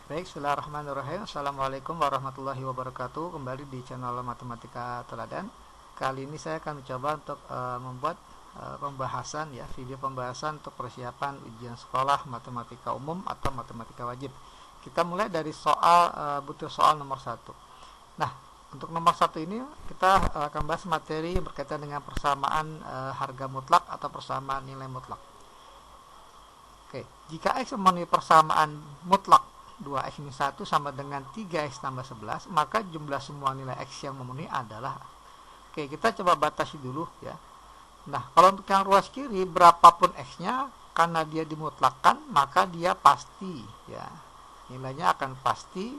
Baik, bismillahirrahmanirrahim. Assalamualaikum warahmatullahi wabarakatuh. Kembali di channel Matematika Teladan. Kali ini saya akan mencoba untuk membuat pembahasan video pembahasan untuk persiapan ujian sekolah matematika umum atau matematika wajib. Kita mulai dari butir soal nomor 1. Nah, untuk nomor 1 ini kita akan bahas materi yang berkaitan dengan persamaan harga mutlak atau persamaan nilai mutlak. Oke, jika X memenuhi persamaan mutlak 2x min 1 sama dengan 3x tambah 11, maka jumlah semua nilai X yang memenuhi adalah. Oke, kita coba batasi dulu ya. Nah, kalau untuk yang ruas kiri, berapapun X-nya, karena dia dimutlakkan, maka dia pasti ya. Nilainya akan pasti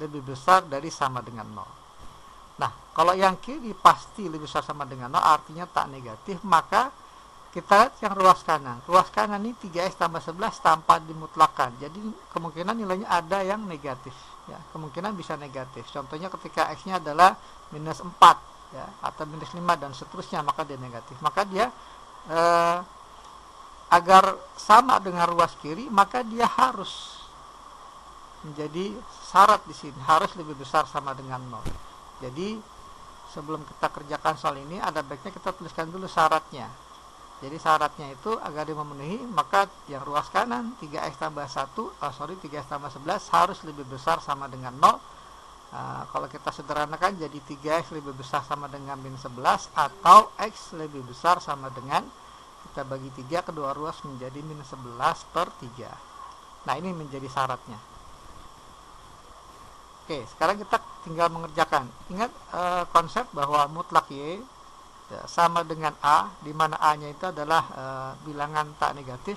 lebih besar dari sama dengan 0. Nah, kalau yang kiri pasti lebih besar sama dengan 0, artinya tak negatif, maka kita lihat yang ruas kanan. Ruas kanan ini 3x tambah 11 tanpa dimutlakan. Jadi kemungkinan nilainya ada yang negatif. Ya, kemungkinan bisa negatif. Contohnya ketika x-nya adalah minus 4 ya, atau minus 5 dan seterusnya, maka dia negatif. Maka dia agar sama dengan ruas kiri, maka dia harus menjadi syarat di sini. Harus lebih besar sama dengan 0. Jadi sebelum kita kerjakan soal ini, ada baiknya kita tuliskan dulu syaratnya. Jadi syaratnya itu agar dia memenuhi, maka yang ruas kanan 3x tambah 3x tambah 11 harus lebih besar sama dengan 0. Kalau kita sederhanakan jadi 3x lebih besar sama dengan min 11, atau x lebih besar sama dengan, kita bagi 3 kedua ruas menjadi min 11 per 3. Nah, ini menjadi syaratnya. Oke, sekarang kita tinggal mengerjakan. Ingat konsep bahwa mutlak Y sama dengan A, di mana A-nya itu adalah bilangan tak negatif,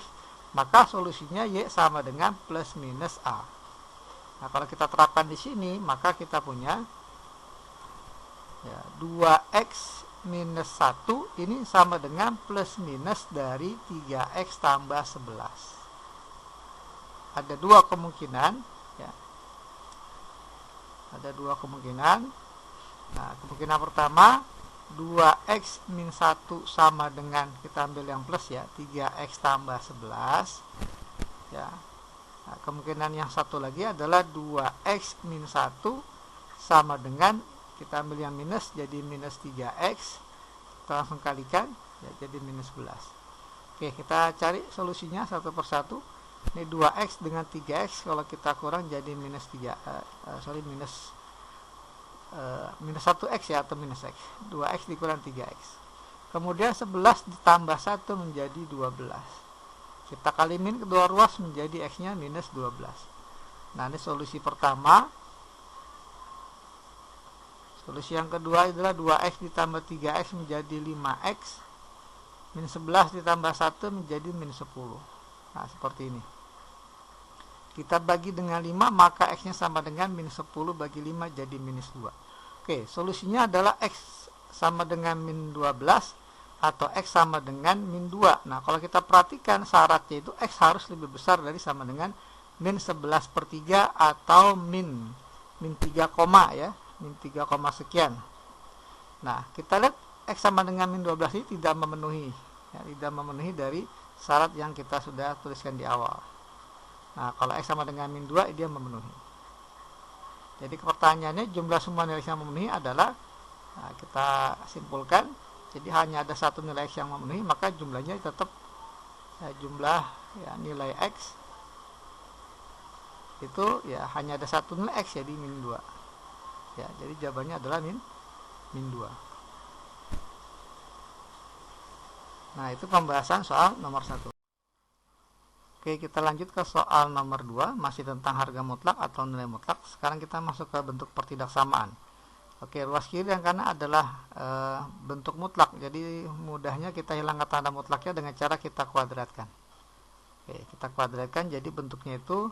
maka solusinya Y sama dengan plus minus A. Nah, kalau kita terapkan di sini, maka kita punya 2x minus 1 ini sama dengan plus minus dari 3x tambah 11. Ada dua kemungkinan ya. Ada dua kemungkinan. Nah, kemungkinan pertama 2x min 1 sama dengan, kita ambil yang plus ya, 3x tambah 11 ya. Nah, kemungkinan yang satu lagi adalah 2x min 1 sama dengan, kita ambil yang minus jadi minus 3x, kita langsung kalikan ya, jadi minus 11. Oke, kita cari solusinya satu persatu. Ini 2x dengan 3x, kalau kita kurang jadi minus 1x ya, atau minus x. 2x dikurang 3x. Kemudian 11 ditambah 1 menjadi 12. Kita kali min kedua ruas menjadi x-nya minus 12. Nah, ini solusi pertama. Solusi yang kedua adalah 2x ditambah 3x menjadi 5x. Min 11 ditambah 1 menjadi min 10. Nah, seperti ini. Kita bagi dengan 5, maka x-nya sama dengan min 10 bagi 5 jadi minus 2. Oke, solusinya adalah x sama dengan min 12 atau x sama dengan min 2. Nah, kalau kita perhatikan syaratnya itu x harus lebih besar dari sama dengan min 11 per 3 atau min 3, ya, min 3, sekian. Nah, kita lihat x sama dengan min 12 ini tidak memenuhi ya, tidak memenuhi dari syarat yang kita sudah tuliskan di awal. Nah, kalau x sama dengan min 2, dia memenuhi. Jadi pertanyaannya jumlah semua nilai x yang memenuhi adalah, nah, kita simpulkan, jadi hanya ada satu nilai x yang memenuhi, maka jumlahnya tetap ya, jumlah ya, nilai x itu ya hanya ada satu nilai x, jadi min 2. Ya, jadi jawabannya adalah min 2. Nah, itu pembahasan soal nomor 1. Oke, kita lanjut ke soal nomor 2, masih tentang harga mutlak atau nilai mutlak. Sekarang kita masuk ke bentuk pertidaksamaan. Oke, ruas kiri yang kanan adalah bentuk mutlak. Jadi mudahnya kita hilangkan tanda mutlaknya dengan cara kita kuadratkan. Oke, kita kuadratkan, jadi bentuknya itu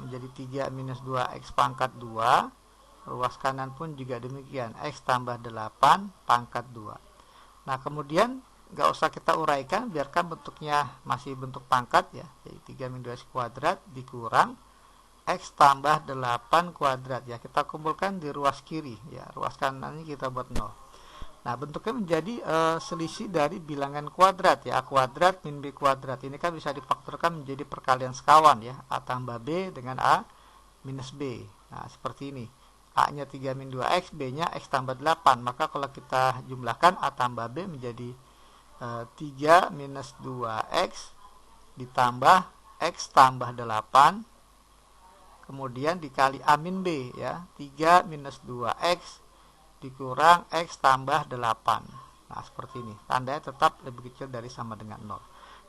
menjadi 3 minus 2x pangkat 2. Ruas kanan pun juga demikian, x tambah 8 pangkat 2. Nah, kemudian nggak usah kita uraikan, biarkan bentuknya masih bentuk pangkat ya. Jadi 3 min 2x kuadrat dikurang x tambah 8 kuadrat ya. Kita kumpulkan di ruas kiri ya. Ruas kanan ini kita buat 0. Nah, bentuknya menjadi selisih dari bilangan kuadrat ya, A kuadrat min B kuadrat. Ini kan bisa difaktorkan menjadi perkalian sekawan ya, A tambah B dengan A minus B. Nah, seperti ini. A-nya 3 min 2X, B-nya X tambah 8. Maka kalau kita jumlahkan A tambah B menjadi 3 minus 2X ditambah X tambah 8. Kemudian dikali A min B ya, 3 minus 2X dikurang X tambah 8. Nah, seperti ini. Tandanya tetap lebih kecil dari sama dengan 0.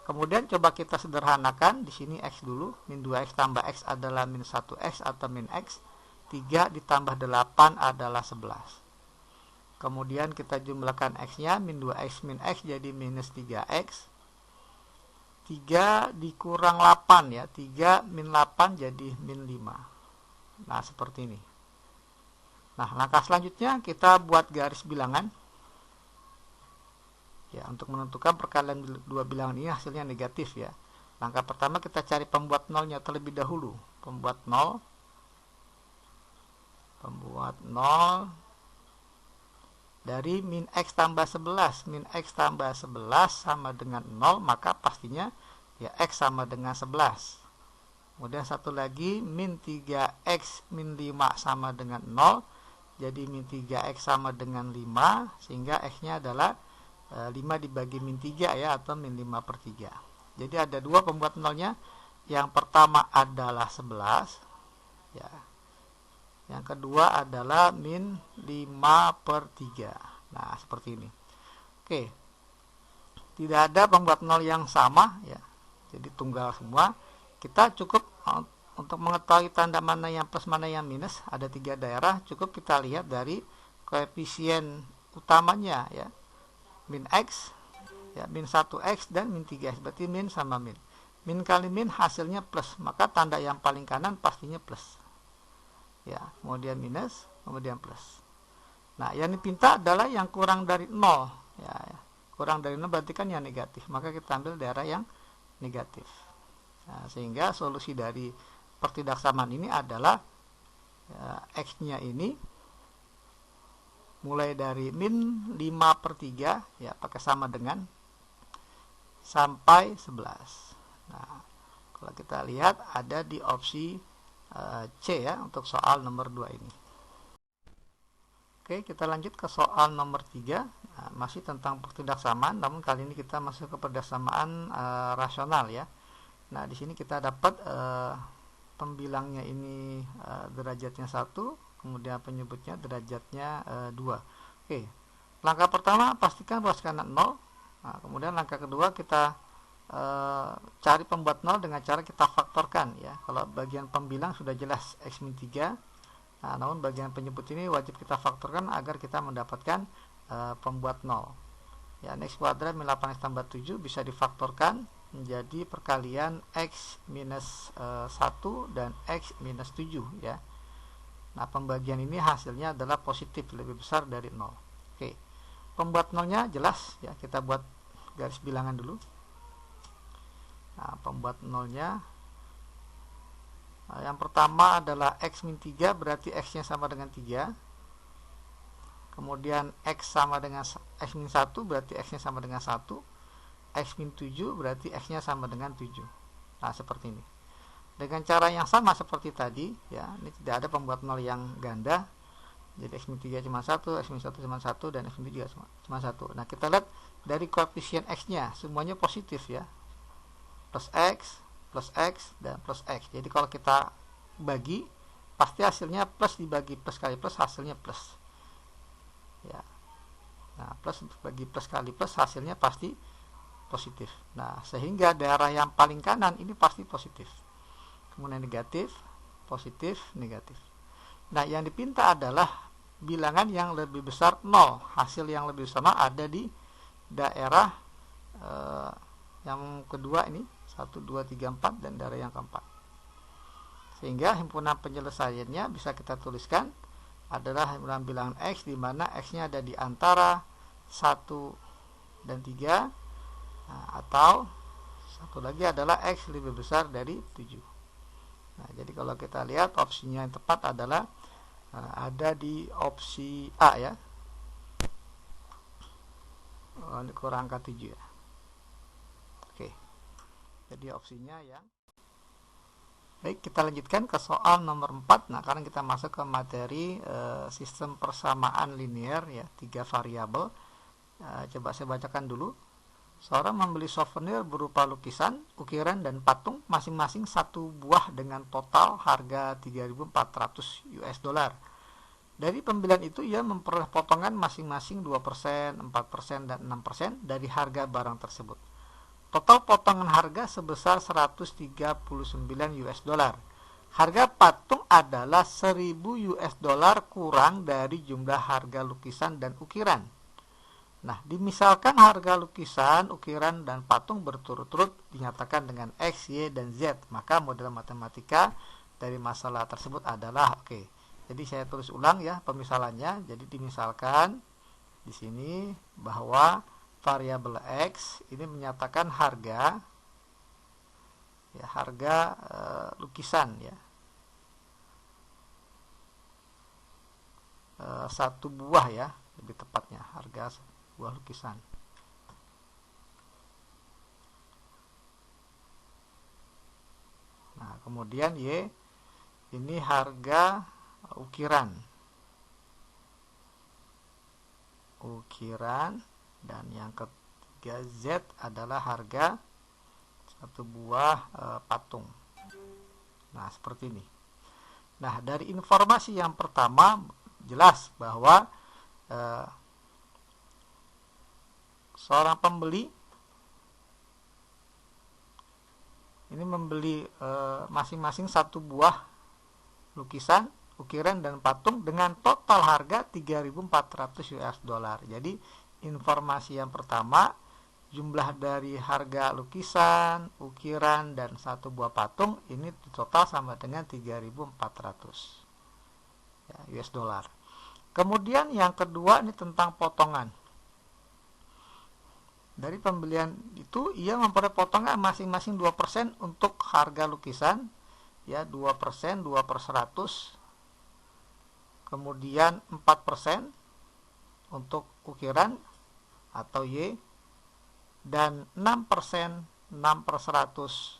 Kemudian coba kita sederhanakan. Di sini X dulu. Min 2X tambah X adalah min 1X atau min X. 3 ditambah 8 adalah 11. Kemudian kita jumlahkan X-nya. Min 2X min X jadi minus 3X. 3 dikurang 8 ya. 3 min 8 jadi min 5. Nah, seperti ini. Nah, langkah selanjutnya kita buat garis bilangan. Ya, untuk menentukan perkalian dua bilangan ini hasilnya negatif ya. Langkah pertama kita cari pembuat nolnya terlebih dahulu. Pembuat 0 dari min X tambah 11. Min X tambah 11 sama dengan 0, maka pastinya ya X sama dengan 11. Kemudian satu lagi, min 3X min 5 sama dengan 0. Jadi min 3X sama dengan 5, sehingga X-nya adalah 5 dibagi min 3 ya, atau min 5 per 3. Jadi ada dua pembuat nolnya. Yang pertama adalah 11 ya. Yang kedua adalah min 5 per 3. Nah, seperti ini. Oke. Tidak ada pembuat nol yang sama ya. Jadi tunggal semua. Kita cukup untuk mengetahui tanda mana yang plus mana yang minus, ada 3 daerah, cukup kita lihat dari koefisien utamanya ya. Min X ya, min 1X dan min 3X, berarti min sama min. Min kali min hasilnya plus, maka tanda yang paling kanan pastinya plus. Ya, kemudian minus, kemudian plus. Nah, yang dipinta adalah yang kurang dari 0 ya. Kurang dari 0 berarti kan yang negatif, maka kita ambil daerah yang negatif. Nah, sehingga solusi dari pertidaksamaan ini adalah ya, X-nya ini mulai dari min 5 per 3 ya, pakai sama dengan sampai 11. Nah, kalau kita lihat ada di opsi C ya, untuk soal nomor 2 ini. Oke, kita lanjut ke soal nomor 3. Nah, masih tentang pertidaksamaan, namun kali ini kita masuk ke pertidaksamaan rasional ya. Nah, di sini kita dapat pembilangnya ini derajatnya 1, kemudian penyebutnya derajatnya 2. Oke, langkah pertama pastikan ruas kanan 0. Nah, kemudian langkah kedua kita cari pembuat 0 dengan cara kita faktorkan ya. Kalau bagian pembilang sudah jelas X min 3. Nah, namun bagian penyebut ini wajib kita faktorkan agar kita mendapatkan pembuat 0. Ya, X kuadrat min 8X tambah 7 bisa difaktorkan menjadi perkalian X minus 1 dan X minus 7 ya. Nah, pembagian ini hasilnya adalah positif, lebih besar dari 0. Oke, pembuat 0-nya jelas ya, kita buat garis bilangan dulu. Nah, pembuat 0-nya yang pertama adalah X min 3, berarti X-nya sama dengan 3. Kemudian X sama dengan X min 1, berarti X-nya sama dengan 1. X min 7 berarti X-nya sama dengan 7. Nah, seperti ini. Dengan cara yang sama seperti tadi ya, ini tidak ada pembuat 0 yang ganda. Jadi X min 3 cuma 1, X min 1 cuma 1, dan X min 7 cuma 1. Nah, kita lihat dari koefisien X-nya semuanya positif ya. Plus X, dan plus X. Jadi kalau kita bagi, pasti hasilnya plus dibagi plus kali plus, hasilnya plus. Ya. Nah, plus bagi plus kali plus, hasilnya pasti positif. Nah, sehingga daerah yang paling kanan ini pasti positif. Kemudian negatif, positif, negatif. Nah, yang dipinta adalah bilangan yang lebih besar 0. Hasil yang lebih besar 0 ada di daerah yang kedua ini, 1, 2, 3, 4, dan daerah yang keempat. Sehingga himpunan penyelesaiannya bisa kita tuliskan adalah himpunan bilangan X, di mana X-nya ada di antara 1 dan 3. Nah, atau satu lagi adalah X lebih besar dari 7. Nah, jadi kalau kita lihat opsinya yang tepat adalah ada di opsi A ya. kurang angka 7 ya. Oke. Jadi opsinya yang baik, kita lanjutkan ke soal nomor 4. Nah, sekarang kita masuk ke materi sistem persamaan linear ya, 3 variabel. Coba saya bacakan dulu. Seorang membeli souvenir berupa lukisan, ukiran, dan patung masing-masing 1 buah dengan total harga 3.400 US dollar. Dari pembelian itu ia memperoleh potongan masing-masing 2%, 4%, dan 6% dari harga barang tersebut. Total potongan harga sebesar 139 US dollar. Harga patung adalah 1000 US dollar kurang dari jumlah harga lukisan dan ukiran. Nah, dimisalkan harga lukisan, ukiran, dan patung berturut-turut dinyatakan dengan X, Y, dan Z. Maka model matematika dari masalah tersebut adalah Jadi saya tulis ulang ya pemisalannya. Jadi dimisalkan di sini bahwa variabel X ini menyatakan harga lukisan ya, 1 buah ya, lebih tepatnya harga buah lukisan. Nah, kemudian Y ini harga ukiran, dan yang ketiga Z adalah harga 1 buah patung. Nah, seperti ini. Nah, dari informasi yang pertama jelas bahwa seorang pembeli ini membeli masing-masing 1 buah lukisan, ukiran, dan patung dengan total harga 3.400 US dollar. Jadi informasi yang pertama, jumlah dari harga lukisan, ukiran, dan 1 buah patung ini total sama dengan 3.400 ya, US dollar. Kemudian yang kedua ini tentang potongan. Dari pembelian itu ia memperoleh potongan masing-masing 2% untuk harga lukisan ya, 2%, 2/100. Kemudian 4% untuk ukiran atau Y, dan 6%, 6/100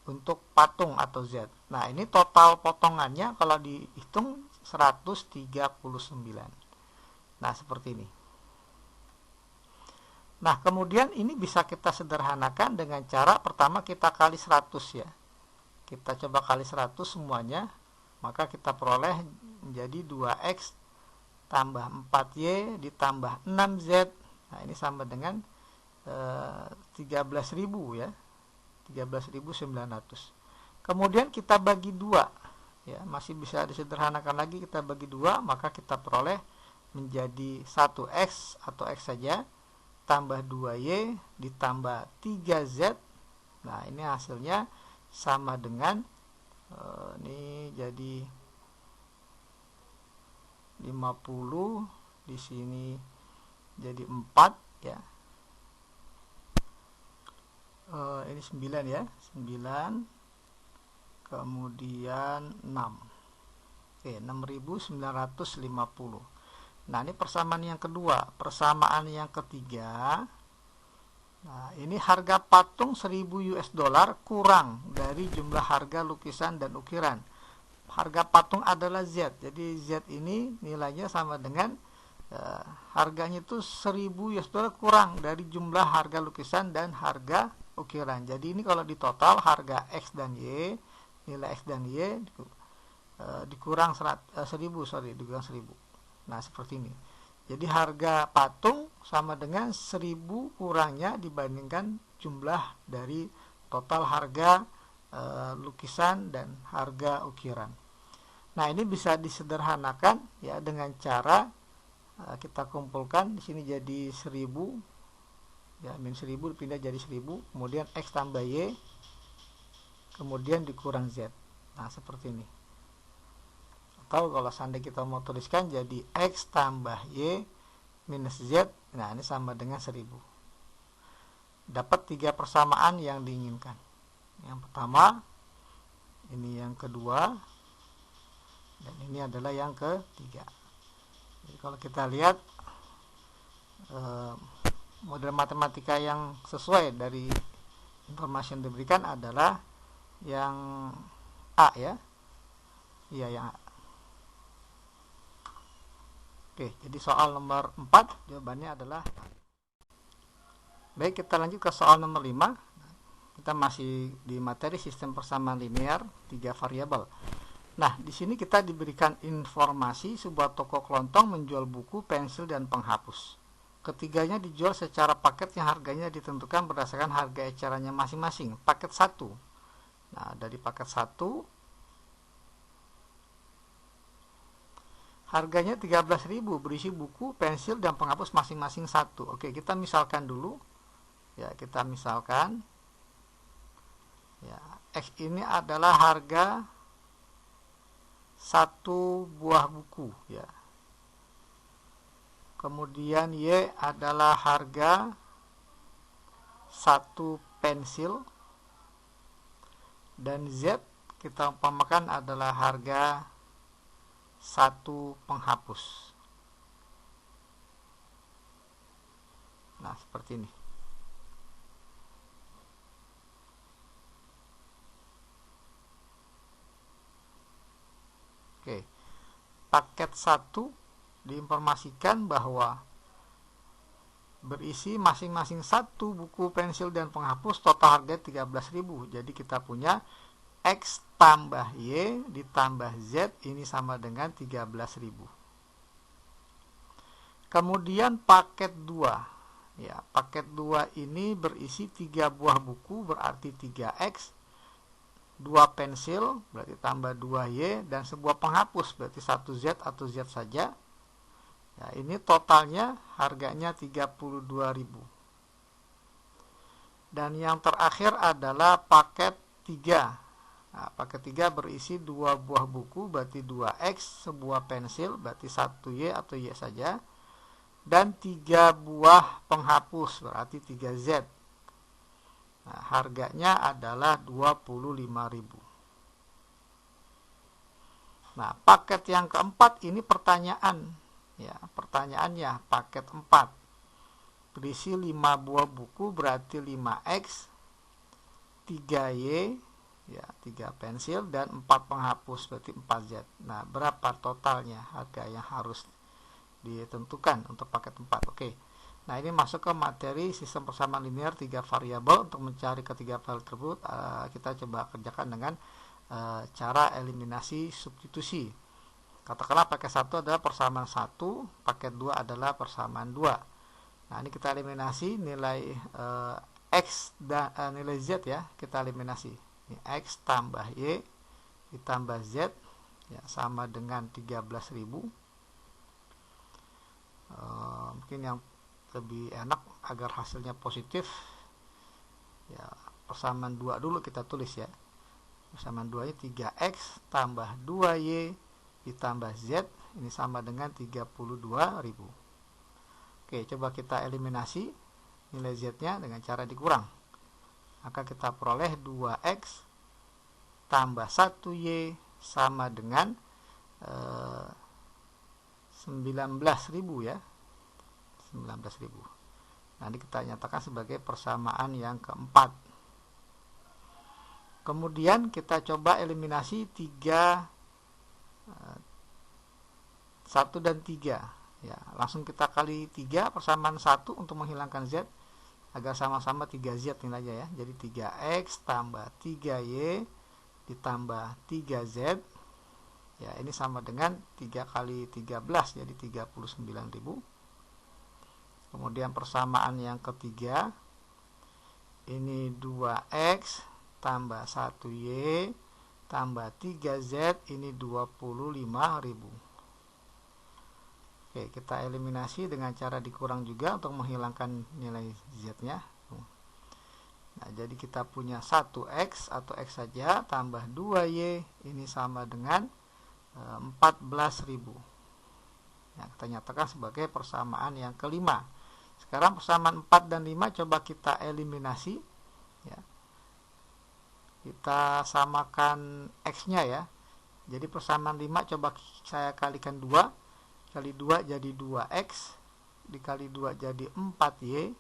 untuk patung atau Z. Nah, ini total potongannya kalau dihitung 139. Nah, seperti ini. Nah, kemudian ini bisa kita sederhanakan dengan cara pertama kita kali 100 ya. Kita coba kali 100 semuanya, maka kita peroleh menjadi 2X tambah 4Y ditambah 6Z. Nah, ini sama dengan 13.000 ya, 13.900. Kemudian kita bagi 2 ya, masih bisa disederhanakan lagi, kita bagi 2, maka kita peroleh menjadi 1X atau X saja tambah 2Y ditambah 3Z. Nah, ini hasilnya sama dengan ini jadi 50, di sini jadi 4 ya. Ini 9 ya, 9 kemudian 6. 6.950. Nah, ini persamaan yang kedua. Persamaan yang ketiga, nah ini harga patung 1000 US dollar kurang dari jumlah harga lukisan dan ukiran. Harga patung adalah Z, jadi Z ini nilainya sama dengan harganya itu 1000 US dollar kurang dari jumlah harga lukisan dan harga ukiran. Jadi ini kalau ditotal harga X dan Y, nilai X dan Y dikurang 1000, dikurang 1000. Nah, seperti ini. Jadi harga patung sama dengan 1000 kurangnya dibandingkan jumlah dari total harga lukisan dan harga ukiran. Nah, ini bisa disederhanakan ya dengan cara kita kumpulkan. Di sini jadi 1000 ya, min 1000 dipindah jadi 1000, kemudian X tambah Y, kemudian dikurang Z. Nah, seperti ini. Atau kalau seandainya kita mau tuliskan jadi X tambah Y minus Z, nah ini sama dengan 1000. Dapat 3 persamaan yang diinginkan. Yang pertama, ini yang kedua, dan ini adalah yang ketiga. Jadi kalau kita lihat model matematika yang sesuai dari informasi yang diberikan adalah yang A ya. Iya, yang A. Oke, jadi soal nomor 4 jawabannya adalah A. Baik, kita lanjut ke soal nomor 5. Kita masih di materi sistem persamaan linear 3 variabel. Nah, di sini kita diberikan informasi sebuah toko kelontong menjual buku, pensil, dan penghapus. Ketiganya dijual secara paket yang harganya ditentukan berdasarkan harga ecerannya masing-masing. Paket 1. Nah, dari paket 1 harganya 13.000, berisi buku, pensil, dan penghapus masing-masing 1. Oke, kita misalkan dulu. Ya, kita misalkan ya, X ini adalah harga 1 buah buku ya. Kemudian Y adalah harga 1 pensil, dan Z kita umpamakan adalah harga 1 penghapus. Nah, seperti ini. Oke, paket 1 diinformasikan bahwa berisi masing-masing 1 buku, pensil, dan penghapus, total harga 13.000. Jadi kita punya X tambah Y ditambah Z ini sama dengan 13.000. Kemudian paket 2. Ya, paket 2 ini berisi 3 buah buku berarti 3X, 2 pensil berarti tambah 2Y, dan sebuah penghapus berarti 1Z atau Z saja. Ya, ini totalnya harganya 32.000. Dan yang terakhir adalah paket 3. Nah, paket 3 berisi 2 buah buku berarti 2X, sebuah pensil berarti 1Y atau Y saja, dan 3 buah penghapus berarti 3Z. Nah, harganya adalah 25.000. Nah, paket yang keempat ini pertanyaan. Ya, pertanyaannya paket 4. Berisi 5 buah buku berarti 5X, 3Y, ya, 3 pensil, dan 4 penghapus berarti 4Z. Nah, berapa totalnya harga yang harus ditentukan untuk paket 4? Oke. Nah, ini masuk ke materi sistem persamaan linear 3 variabel. Untuk mencari ketiga variabel tersebut, kita coba kerjakan dengan cara eliminasi substitusi. Katakanlah paket 1 adalah persamaan 1, paket 2 adalah persamaan 2. Nah, ini kita eliminasi nilai X dan nilai Z ya, kita eliminasi. Ini X tambah Y ditambah Z ya, sama dengan 13.000. Mungkin yang lebih enak agar hasilnya positif ya, persamaan 2 dulu kita tulis ya. Persamaan 2 nya 3X tambah 2Y ditambah Z ini sama dengan 32.000. Oke, coba kita eliminasi nilai Z nya dengan cara dikurang. Maka kita peroleh 2X tambah 1Y sama dengan 19.000 ya. 19.000. Nanti kita nyatakan sebagai persamaan yang keempat. Kemudian kita coba eliminasi 3, 1 dan 3 ya, langsung kita kali 3 persamaan 1 untuk menghilangkan Z agar sama-sama 3Z nilainya ya. Jadi 3X tambah 3Y ditambah 3Z ya, ini sama dengan 3 kali 13 jadi 39.000. Kemudian persamaan yang ketiga ini 2X tambah 1Y tambah 3Z ini 25.000. Oke, kita eliminasi dengan cara dikurang juga untuk menghilangkan nilai Z nya. Nah, jadi kita punya 1X atau X saja tambah 2Y ini sama dengan 14.000. Nah, kita nyatakan sebagai persamaan yang kelima. Sekarang persamaan 4 dan 5 coba kita eliminasi ya. Kita samakan X nya ya. Jadi persamaan 5 coba saya kalikan 2. Kali 2 jadi 2X, dikali 2 jadi 4Y,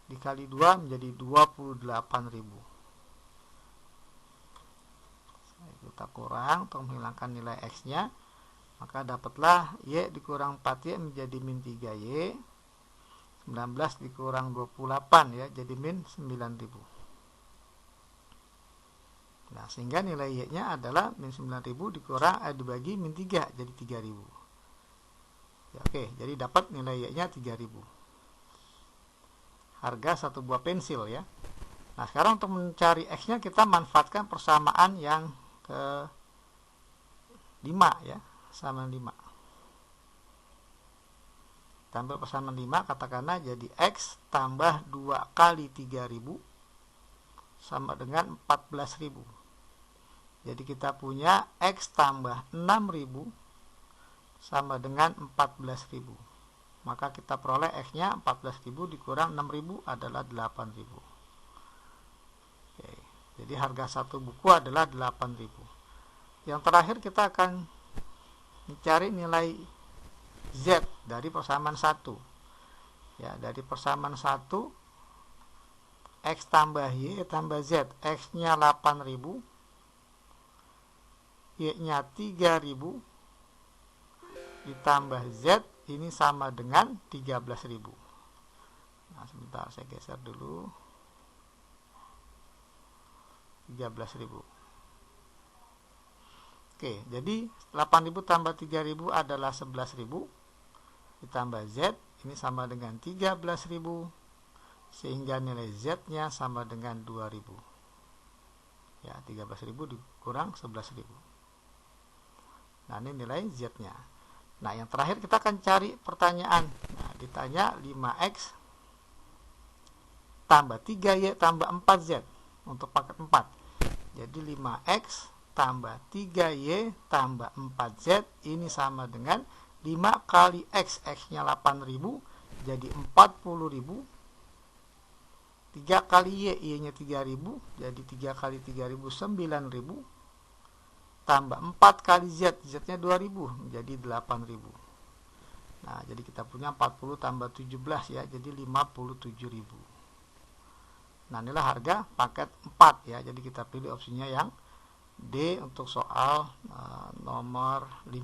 dikali 2 menjadi 28.000. Kita kurang untuk menghilangkan nilai X nya, maka dapatlah Y dikurang 4Y menjadi min 3Y, 19 dikurang 28 ya, jadi min 9.000. Nah, sehingga nilai Y nya adalah min 9.000 dikurang dibagi min 3 jadi 3.000 ya. Oke, jadi dapat nilai Y nya 3.000. Harga satu buah pensil ya. Nah, sekarang untuk mencari X nya kita manfaatkan persamaan yang ke 5 ya, sama 5. Kita ambil persamaan 5, katakanlah jadi X tambah 2 kali 3.000 sama dengan 14.000. Jadi kita punya X tambah 6.000 sama dengan 14.000. Maka kita peroleh X nya 14.000 dikurang 6.000 adalah 8.000. Oke. Jadi harga satu buku adalah 8.000. Yang terakhir kita akan mencari nilai Z dari persamaan 1. Ya, dari persamaan 1 X tambah Y tambah Z. X-nya 8.000, Y-nya 3.000 ditambah Z ini sama dengan 13.000. Nah, sebentar saya geser dulu. 13.000. Oke, jadi 8.000 tambah 3.000 adalah 11.000 ditambah Z ini sama dengan 13.000, sehingga nilai Z nya sama dengan 2.000 ya. 13.000 dikurang 11.000. Nah, ini nilai Z nya. Nah, yang terakhir kita akan cari pertanyaan. Nah, ditanya 5X tambah 3Y tambah 4Z untuk paket 4. Jadi 5X tambah 3Y tambah 4Z ini sama dengan 5 kali X. X-nya 8.000 jadi 40.000. 3 kali Y, Y-nya 3.000 jadi 3 kali 3.000 9.000 tambah 4 kali Z, Z-nya 2.000 menjadi 8.000. Nah, jadi kita punya 40 tambah 17 ya, jadi 57.000. Nah, inilah harga paket 4 ya. Jadi kita pilih opsinya yang D untuk soal nomor 5.